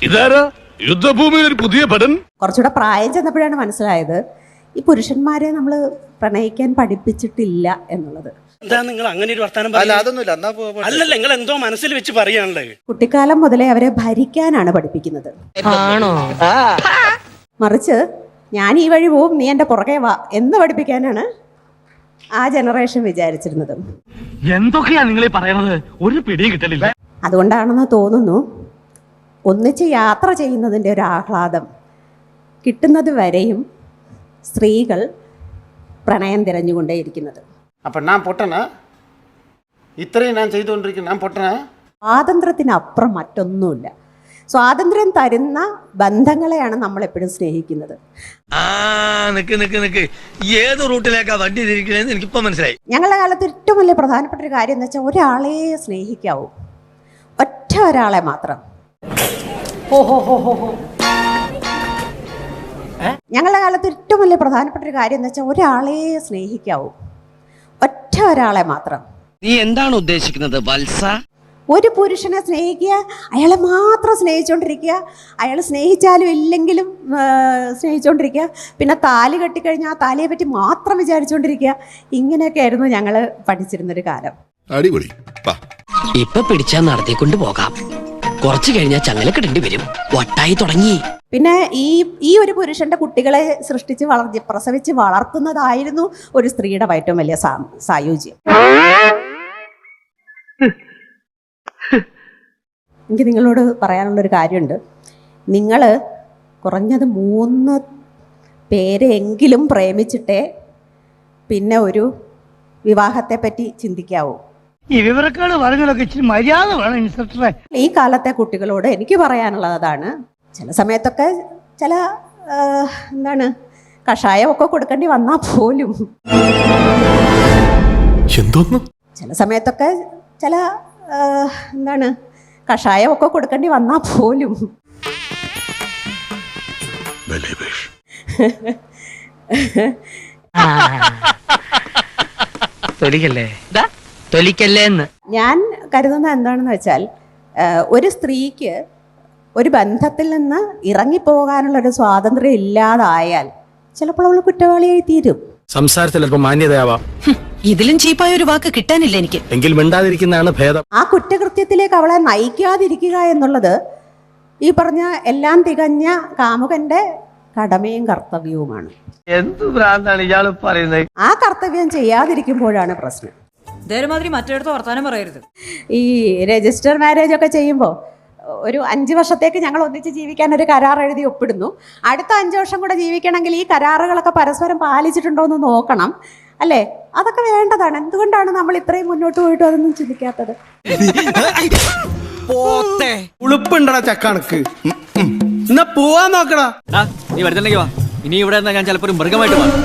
ഇതാരാ യുദ്ധഭൂമിയിൽ ഒരു പുതിയ പടൻ? കുറച്ചുകൂടെ പ്രായം ചെന്നപ്പോഴാണ് മനസ്സിലായത് ഈ പുരുഷന്മാരെ നമ്മൾ പ്രണയിക്കാൻ പഠിപ്പിച്ചിട്ടില്ല എന്നുള്ളത്. എന്താ നിങ്ങൾ അങ്ങനെ ഒരു വർത്താനം അല്ലല്ല, നിങ്ങൾ എന്തോ മനസ്സിൽ വെച്ച് പറയാണല്ലേ. കുട്ടിക്കാലം മുതലേ അവരെ ഭരിക്കാനാണ് പഠിപ്പിക്കുന്നത്. മറിച്ച് ഞാൻ ഈ വഴി പോവും, നീ എൻ്റെ പുറകെ വാ എന്ന് പഠിപ്പിക്കാനാണ് ആ ജനറേഷൻ വിചാരിച്ചിരുന്നത്. എന്തൊക്കെയാ നിങ്ങൾ പറയുന്നത്? ഒരു പിടിയും കിട്ടലില്ല. അതുകൊണ്ടാണെന്ന് തോന്നുന്നു ഒന്നിച്ച് യാത്ര ചെയ്യുന്നതിൻ്റെ ഒരു ആഹ്ലാദം കിട്ടുന്നത് വരെയും സ്ത്രീകൾ പ്രണയം തിരഞ്ഞുകൊണ്ടേയിരിക്കുന്നത്. അപ്പം ഞാൻ പൊട്ടനാ? ഇത്രയും ഞാൻ ചെയ്തുകൊണ്ടിരിക്കുന്നു, ഞാൻ പൊട്ടനാ? സ്വാതന്ത്ര്യത്തിനപ്പുറം മറ്റൊന്നുമില്ല. സ്വാതന്ത്ര്യം തരുന്ന ബന്ധങ്ങളെയാണ് നമ്മൾ എപ്പോഴും സ്നേഹിക്കുന്നത്. ഏത് റൂട്ടിലേക്കാ വണ്ടി തിരിക്കണേന്ന് എനിക്കിപ്പോ മനസ്സിലായി. ഞങ്ങളുടെ കാലത്ത് ഏറ്റവും വലിയ പ്രധാനപ്പെട്ട ഒരു കാര്യം എന്ന് വെച്ചാൽ ഒരാളെ സ്നേഹിക്കാവൂ, ഒറ്റ ഒരാളെ മാത്രം. ഞങ്ങളുടെ കാലത്ത് ഏറ്റവും വലിയ പ്രധാനപ്പെട്ട ഒരു കാര്യം എന്ന് വെച്ചാൽ ഒരാളെ സ്നേഹിക്കാവൂ, ഒറ്റ ഒരാളെ മാത്രം. നീ എന്താണ് ഉദ്ദേശിക്കുന്നത് വത്സ? ഒരു പുരുഷനെ സ്നേഹിക്കുക, അയാളെ മാത്രം സ്നേഹിച്ചുകൊണ്ടിരിക്കുക, അയാൾ സ്നേഹിച്ചാലും ഇല്ലെങ്കിലും സ്നേഹിച്ചുകൊണ്ടിരിക്കുക, പിന്നെ താലി കെട്ടിക്കഴിഞ്ഞാൽ ആ താലിയെ പറ്റി മാത്രം വിചാരിച്ചുകൊണ്ടിരിക്കുക. ഇങ്ങനെയൊക്കെ ആയിരുന്നു ഞങ്ങൾ പഠിച്ചിരുന്നൊരു കാലം. അടിപൊളി. ഇപ്പൊ പിടിച്ചാൽ നടത്തിക്കൊണ്ട് പോകാം, കുറച്ചു കഴിഞ്ഞാൽ ചങ്ങല കിടേണ്ടി വരും. ഒട്ടായി തുടങ്ങി. പിന്നെ ഈ ഒരു പുരുഷന്റെ കുട്ടികളെ സൃഷ്ടിച്ച് പ്രസവിച്ച് വളർത്തുന്നതായിരുന്നു ഒരു സ്ത്രീയുടെ ഏറ്റവും വലിയ സായുജ്യം. എനിക്ക് നിങ്ങളോട് പറയാനുള്ളൊരു കാര്യമുണ്ട്. നിങ്ങൾ കുറഞ്ഞത് 3 പേരെങ്കിലും പ്രേമിച്ചിട്ടേ പിന്നെ ഒരു വിവാഹത്തെ പറ്റി ചിന്തിക്കാവൂ. ഈ വിവരക്കാട് പറഞ്ഞതൊക്കെ ഇച്ചിരി മര്യാദ വേണം ഇൻസ്പെക്ടറെ. ഈ കാലത്തെ കുട്ടികളോട് എനിക്ക് പറയാനുള്ളത് അതാണ്. ചില സമയത്തൊക്കെ ചില കഷായമൊക്കെ കൊടുക്കേണ്ടി വന്നാൽ പോലും ചില സമയത്തൊക്കെ ചില കഷായമൊക്കെ കൊടുക്കേണ്ടി വന്നാൽ പോലും ഞാൻ കരുതുന്നത് എന്താണെന്ന് വെച്ചാൽ ഒരു സ്ത്രീക്ക് ഒരു ബന്ധത്തിൽ നിന്ന് ഇറങ്ങിപ്പോകാനുള്ളൊരു സ്വാതന്ത്ര്യം ഇല്ലാതായാൽ ചിലപ്പോൾ അവൾ കുറ്റവാളിയായി തീരും. സംസാരത്തിൽ അല്പം മാന്യതയാവാം. ഇതിലും ചീപ്പായ ഒരു വാക്ക് കിട്ടാനില്ല എനിക്ക്. എങ്കിൽ മിണ്ടാതിരിക്കുന്നതാണ് ഭേദം. ആ കുറ്റകൃത്യത്തിലേക്ക് അവളെ നയിക്കാതിരിക്കുക എന്നുള്ളത് ഈ പറഞ്ഞ എല്ലാം തികഞ്ഞ കാമുകന്റെ കടമയും കർത്തവ്യവുമാണ്. എന്ത് ഭ്രാന്താണ് ഇയാള് പറയുന്നത്? ആ കർത്തവ്യം ചെയ്യാതിരിക്കുമ്പോഴാണ് പ്രശ്നം. ഇതേമാതിരി മറ്റൊരിടത്ത് വർത്താനം പറയരുത്. ഈ രജിസ്റ്റർ മാരേജ് ഒക്കെ ചെയ്യുമ്പോൾ ഒരു 5 വർഷത്തേക്ക് ഞങ്ങൾ ഒന്നിച്ച് ജീവിക്കാൻ ഒരു കരാർ എഴുതി ഒപ്പിടുന്നു. അടുത്ത 5 വർഷം കൂടെ ജീവിക്കണമെങ്കിൽ ഈ കരാറുകളൊക്കെ പരസ്പരം പാലിച്ചിട്ടുണ്ടോ എന്ന് നോക്കണം, അല്ലേ? അതൊക്കെ വേണ്ടതാണ്. എന്തുകൊണ്ടാണ് നമ്മൾ ഇത്രയും മുന്നോട്ട് പോയിട്ട് അതൊന്നും ചിന്തിക്കാത്തത്? ഉളുപ്പുണ്ടടാ ചക്കണക്ക്. എന്നാ പോവാൻ നോക്കടാ. നീ വരുന്നുണ്ടെങ്കിൽ വാ. ഇനി ഇവിടെ ഞാൻ ചിലപ്പോൾ മൃഗമായിട്ട് മാറും.